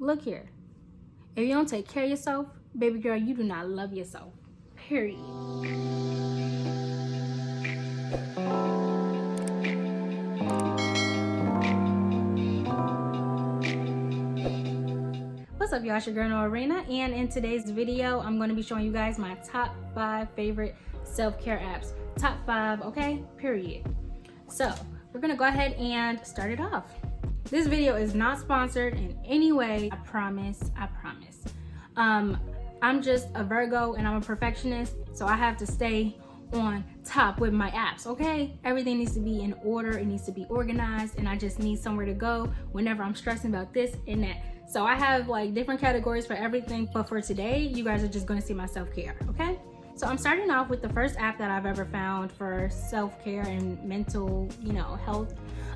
look here. If you don't take care of yourself, baby girl, you do not love yourself. Period. What's up, y'all? It's your girl Norena, and in today's video, I'm going to be showing you guys my top 5 favorite self-care apps. Top 5, okay? Period. So, we're going to go ahead and start it off. This video is not sponsored in any way. I promise. I'm just a Virgo and I'm a perfectionist, so I have to stay on top with my apps, okay? Everything needs to be in order, it needs to be organized, and I just need somewhere to go whenever I'm stressing about this and that. So I have like different categories for everything, but for today, you guys are just gonna see my self-care, okay? So I'm starting off with the first app that I've ever found for self-care and mental, health.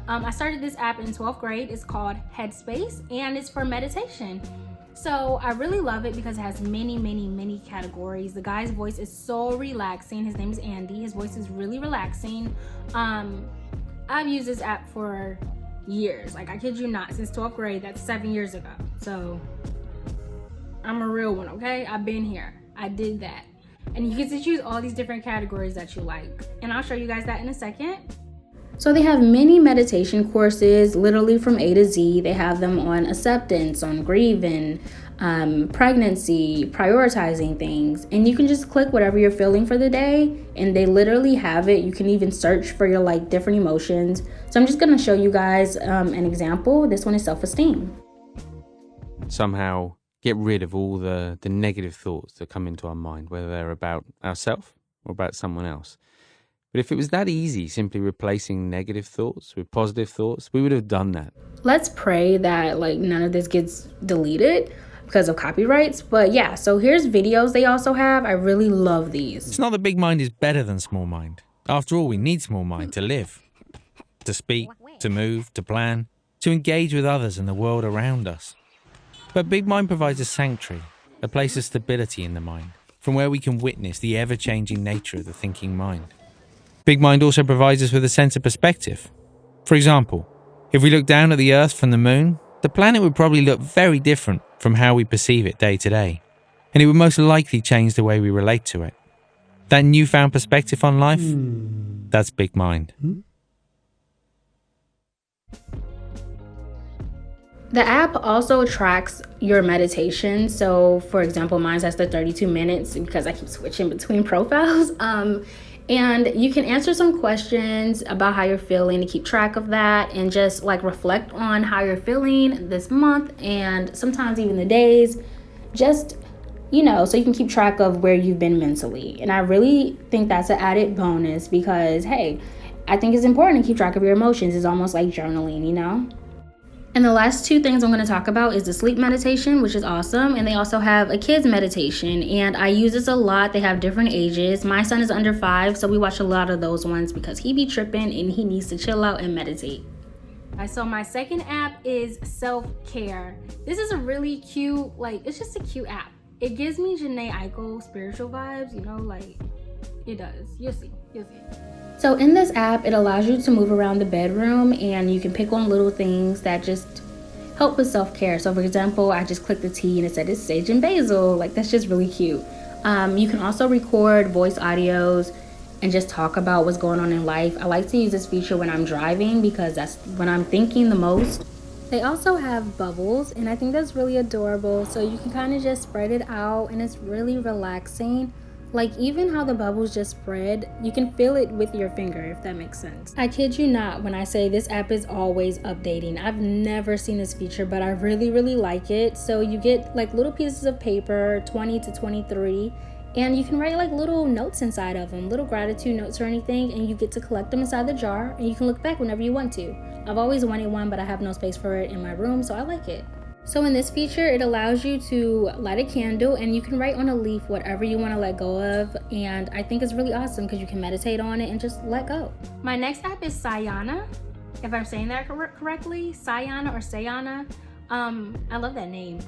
I started this app in 12th grade. It's called Headspace, and it's for meditation. So I really love it because it has many categories. The guy's voice is so relaxing. His name is Andy. His voice is really relaxing. I've used this app for years. Like, I kid you not, since 12th grade. That's 7 years ago. So I'm a real one, okay? I've been here. I did that. And you get to choose all these different categories that you like. And I'll show you guys that in a second. So they have many meditation courses, literally from A to Z. They have them on acceptance, on grieving, pregnancy, prioritizing things. And you can just click whatever you're feeling for the day, and they literally have it. You can even search for your different emotions. So I'm just gonna show you guys an example. This one is self-esteem. Somehow get rid of all the negative thoughts that come into our mind, whether they're about ourselves or about someone else. But if it was that easy, simply replacing negative thoughts with positive thoughts, we would have done that. Let's pray that none of this gets deleted because of copyrights. But yeah, so here's videos they also have. I really love these. It's not that big mind is better than small mind. After all, we need small mind to live, to speak, to move, to plan, to engage with others and the world around us. But big mind provides a sanctuary, a place of stability in the mind, from where we can witness the ever-changing nature of the thinking mind. Big mind also provides us with a sense of perspective. For example, if we look down at the Earth from the moon, the planet would probably look very different from how we perceive it day to day, and it would most likely change the way we relate to it. That newfound perspective on life, that's big mind. The app also tracks your meditation. So for example, mine has the 32 minutes because I keep switching between profiles. And you can answer some questions about how you're feeling to keep track of that, and just reflect on how you're feeling this month, and sometimes even the days, just so you can keep track of where you've been mentally. And I really think that's an added bonus because, hey, I think it's important to keep track of your emotions. It's almost like journaling. And the last 2 things I'm going to talk about is the sleep meditation, which is awesome. And they also have a kids meditation, and I use this a lot. They have different ages. My son is under 5, so we watch a lot of those ones because he be tripping and he needs to chill out and meditate. So my second app is self-care. This is a really cute, it's just a cute app. It gives me Janae Eichel spiritual vibes, it does. You'll see. So in this app, it allows you to move around the bedroom, and you can pick on little things that just help with self-care. So for example, I just clicked the tea and it said it's sage and basil. That's just really cute. You can also record voice audios and just talk about what's going on in life. I like to use this feature when I'm driving because that's when I'm thinking the most. They also have bubbles, and I think that's really adorable. So you can kind of just spread it out, and it's really relaxing. Even how the bubbles just spread, you can feel it with your finger, if that makes sense. I kid you not when I say this app is always updating. I've never seen this feature, but I really like it. So you get little pieces of paper, 20 to 23, and you can write little notes inside of them, little gratitude notes or anything, and you get to collect them inside the jar, and you can look back whenever you want to. I've always wanted one, but I have no space for it in my room, so I like it. So in this feature, it allows you to light a candle, and you can write on a leaf whatever you want to let go of. And I think it's really awesome because you can meditate on it and just let go. My next app is Sayana, if I'm saying that correctly. Sayana or Sayana. I love that name.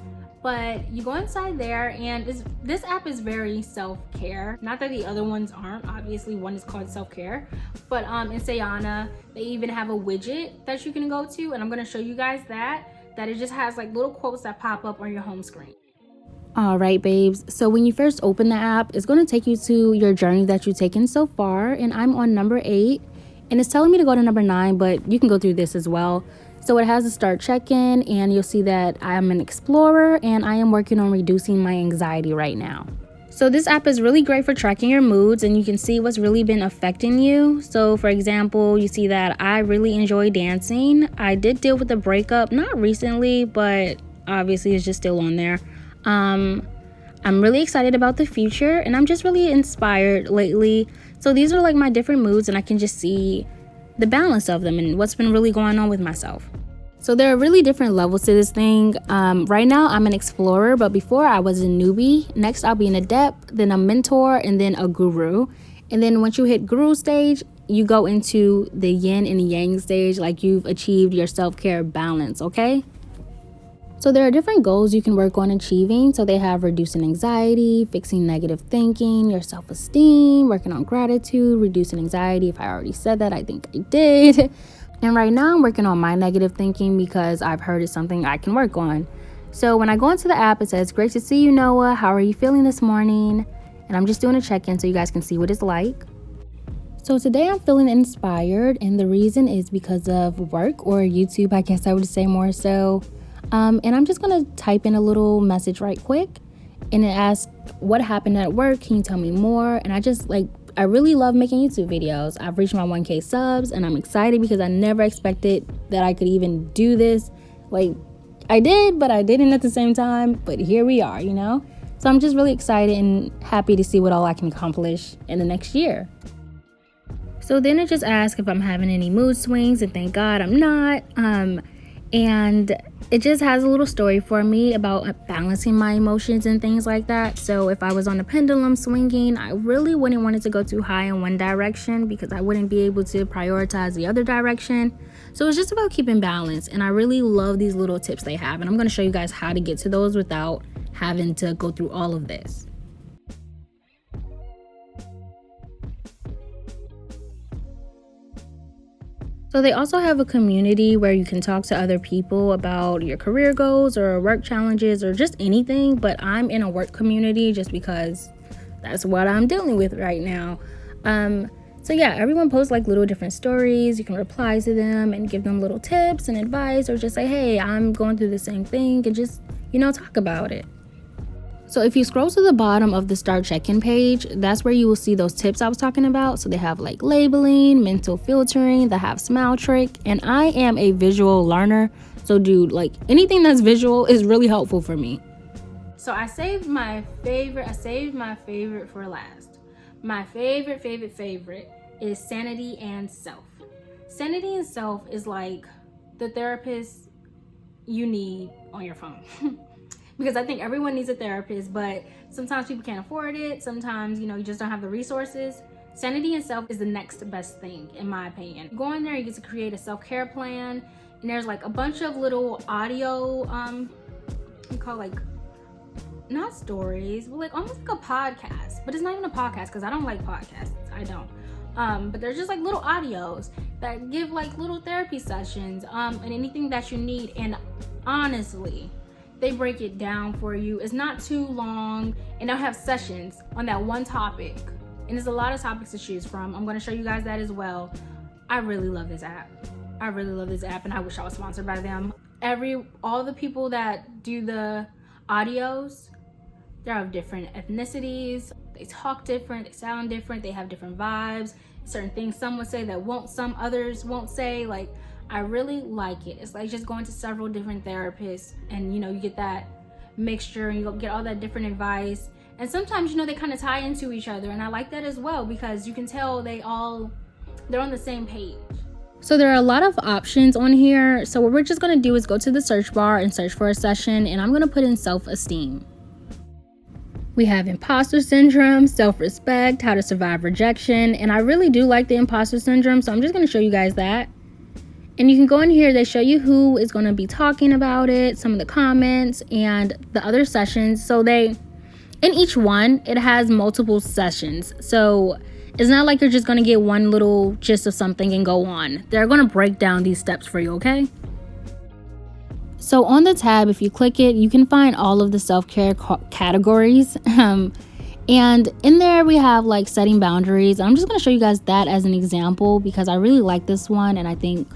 But you go inside there, and this app is very self-care. Not that the other ones aren't. Obviously, one is called self-care. But in Sayana, they even have a widget that you can go to, and I'm going to show you guys that. that it just has like little quotes that pop up on your home screen. All right, babes. So when you first open the app, it's going to take you to your journey that you've taken so far. And I'm on number 8. And it's telling me to go to number 9, but you can go through this as well. So it has a start check-in, and you'll see that I am an explorer and I am working on reducing my anxiety right now. So this app is really great for tracking your moods, and you can see what's really been affecting you. So for example, you see that I really enjoy dancing. I did deal with a breakup, not recently, but obviously it's just still on there. I'm really excited about the future, and I'm just really inspired lately. So these are like my different moods, and I can just see the balance of them and what's been really going on with myself. So there are really different levels to this thing. Right now I'm an explorer, but before I was a newbie. Next I'll be an adept, then a mentor, and then a guru. And then once you hit guru stage, you go into the yin and yang stage, like you've achieved your self-care balance, okay? So there are different goals you can work on achieving. So they have reducing anxiety, fixing negative thinking, your self-esteem, working on gratitude, reducing anxiety. If I already said that, I think I did. And right now I'm working on my negative thinking because I've heard it's something I can work on. So when I go into the app, it says, "Great to see you, Noah. How are you feeling this morning?" And I'm just doing a check-in so you guys can see what it's like. So today I'm feeling inspired, and the reason is because of work, or YouTube, I guess I would say more so. And I'm just gonna type in a little message right quick, and it asks, "What happened at work? Can you tell me more?" And I really love making YouTube videos. I've reached my 1K subs, and I'm excited because I never expected that I could even do this. Like, I did, but I didn't at the same time. But here we are, you know? So I'm just really excited and happy to see what all I can accomplish in the next year. So then it just asks if I'm having any mood swings, and thank God I'm not. And it just has a little story for me about balancing my emotions and things like that. So if I was on a pendulum swinging, I really wouldn't want it to go too high in one direction because I wouldn't be able to prioritize the other direction. So it's just about keeping balance, and I really love these little tips they have, and I'm going to show you guys how to get to those without having to go through all of this. So they also have a community where you can talk to other people about your career goals or work challenges or just anything, but I'm in a work community just because that's what I'm dealing with right now. So yeah, everyone posts like little different stories. You can reply to them and give them little tips and advice, or just say, "Hey, I'm going through the same thing," and just, talk about it. So if you scroll to the bottom of the start check-in page, that's where you will see those tips I was talking about. So they have like labeling, mental filtering, they have smile trick, and I am a visual learner. So dude, like anything that's visual is really helpful for me. So I saved my favorite for last. My favorite is Sanity and Self. Sanity and Self is like the therapist you need on your phone. Because I think everyone needs a therapist, but sometimes people can't afford it. Sometimes, you just don't have the resources. Sanity and Self is the next best thing, in my opinion. Go in there, you get to create a self-care plan, and there's like a bunch of little audio, we call like, not stories, but like almost like a podcast. But it's not even a podcast because I don't like podcasts. I don't. But they're just like little audios that give like little therapy sessions, and anything that you need. And honestly, they break it down for you. It's not too long, and they'll have sessions on that one topic. And there's a lot of topics to choose from. I'm going to show you guys that as well. I really love this app. And I wish I was sponsored by them. All the people that do the audios, they're of different ethnicities. They talk different, they sound different, they have different vibes. Certain things some would say that some others won't say. Like, I really like it. It's like just going to several different therapists, and you get that mixture, and you get all that different advice. And sometimes they kind of tie into each other, and I like that as well because you can tell they're on the same page. So there are a lot of options on here. So what we're just going to do is go to the search bar and search for a session, and I'm going to put in self-esteem. We have imposter syndrome, self-respect, how to survive rejection, and I really do like the imposter syndrome, so I'm just going to show you guys that. And you can go in here, they show you who is going to be talking about it, some of the comments, and the other sessions. So in each one, it has multiple sessions. So it's not like you're just going to get one little gist of something and go on. They're going to break down these steps for you, okay? So on the tab, if you click it, you can find all of the self-care categories. And in there we have like setting boundaries. I'm just going to show you guys that as an example because I really like this one and I think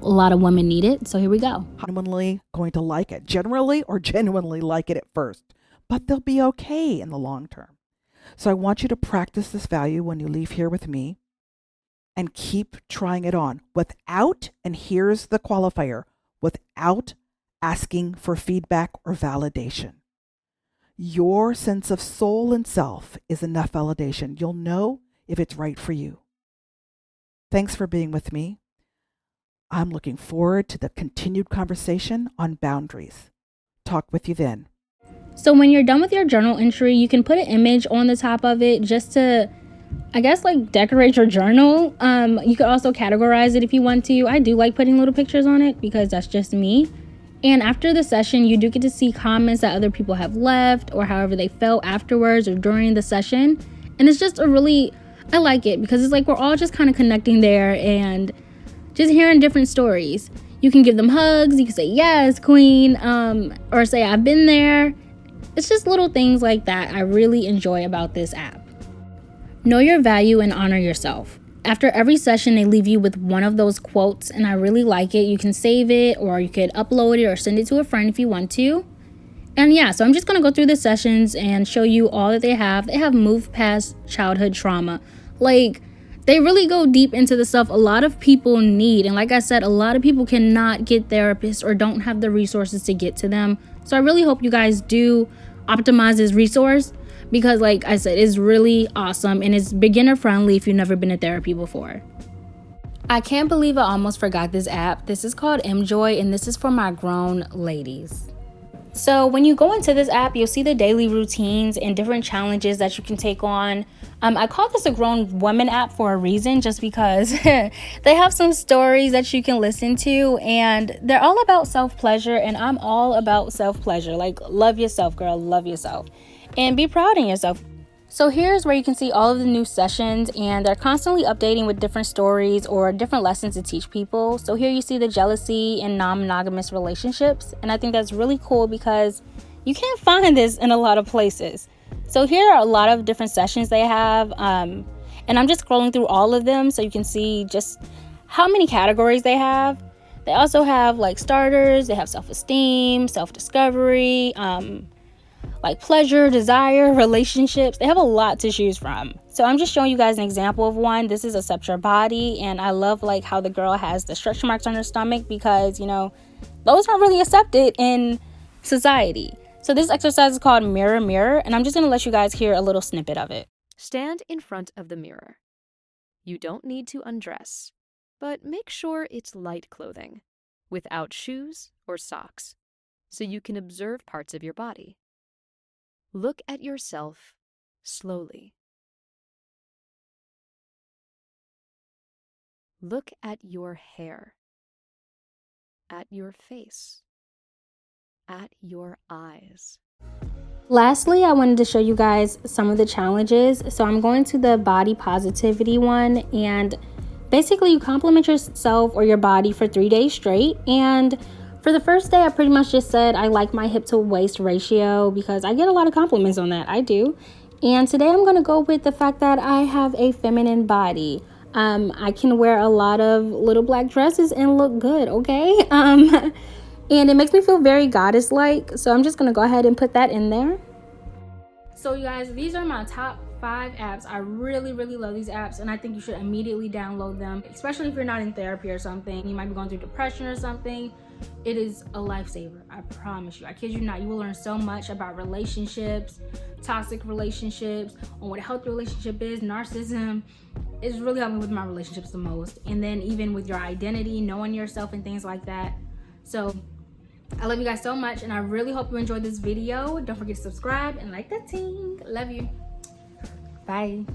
a lot of women need it. So here we go. Genuinely going to like it. Generally or genuinely like it at first, but they'll be okay in the long term. So I want you to practice this value when you leave here with me and keep trying it on without, and here's the qualifier, without asking for feedback or validation. Your sense of soul and self is enough validation. You'll know if it's right for you. Thanks for being with me. I'm looking forward to the continued conversation on boundaries. Talk with you then. So when you're done with your journal entry, you can put an image on the top of it just to, I guess, like decorate your journal. You could also categorize it if you want to. I do like putting little pictures on it because that's just me. And after the session, you do get to see comments that other people have left or however they felt afterwards or during the session. And it's just I like it because it's like we're all just kind of connecting there and just hearing different stories. You can give them hugs. You can say, yes, queen, or say, I've been there. It's just little things like that I really enjoy about this app. Know your value and honor yourself. After every session, they leave you with one of those quotes, and I really like it. You can save it, or you could upload it or send it to a friend if you want to. And yeah, so I'm just going to go through the sessions and show you all that they have. They have move past childhood trauma. Like, they really go deep into the stuff a lot of people need. And like I said, a lot of people cannot get therapists or don't have the resources to get to them. So I really hope you guys do optimize this resource because like I said, it's really awesome and it's beginner friendly if you've never been to therapy before. I can't believe I almost forgot this app. This is called MJoy and this is for my grown ladies. So when you go into this app, you'll see the daily routines and different challenges that you can take on. I call this a grown woman app for a reason, just because they have some stories that you can listen to and they're all about self-pleasure, and I'm all about self-pleasure. Like, love yourself, girl, love yourself and be proud in yourself. So here's where you can see all of the new sessions, and they're constantly updating with different stories or different lessons to teach people. So here you see the jealousy and non-monogamous relationships, and I think that's really cool because you can't find this in a lot of places. So here are a lot of different sessions they have, and I'm just scrolling through all of them so you can see just how many categories they have. They also have like starters, they have self-esteem, self-discovery, like pleasure, desire, relationships. They have a lot to choose from. So I'm just showing you guys an example of one. This is Accept Your Body, and I love like how the girl has the stretch marks on her stomach because, you know, those aren't really accepted in society. So this exercise is called Mirror Mirror, and I'm just going to let you guys hear a little snippet of it. Stand in front of the mirror. You don't need to undress, but make sure it's light clothing, without shoes or socks, so you can observe parts of your body. Look at yourself slowly. Look at your hair, at your face, at your eyes. Lastly, I wanted to show you guys some of the challenges. So I'm going to the body positivity one, and basically you compliment yourself or your body for 3 days straight. And for the first day, I pretty much just said I like my hip to waist ratio because I get a lot of compliments on that. I do. And today I'm going to go with the fact that I have a feminine body. I can wear a lot of little black dresses and look good, okay? And it makes me feel very goddess-like. So I'm just going to go ahead and put that in there. So you guys, these are my top 5 apps. I really love these apps, and I think you should immediately download them, especially if you're not in therapy or something. You might be going through depression or something. It is a lifesaver, I promise you. I kid you not. You will learn so much about relationships, toxic relationships, on what a healthy relationship is, narcissism. It's really helped me with my relationships the most, and then even with your identity, knowing yourself and things like that. So I love you guys so much, and I really hope you enjoyed this video. Don't forget to subscribe and like that ting. Love you. Bye.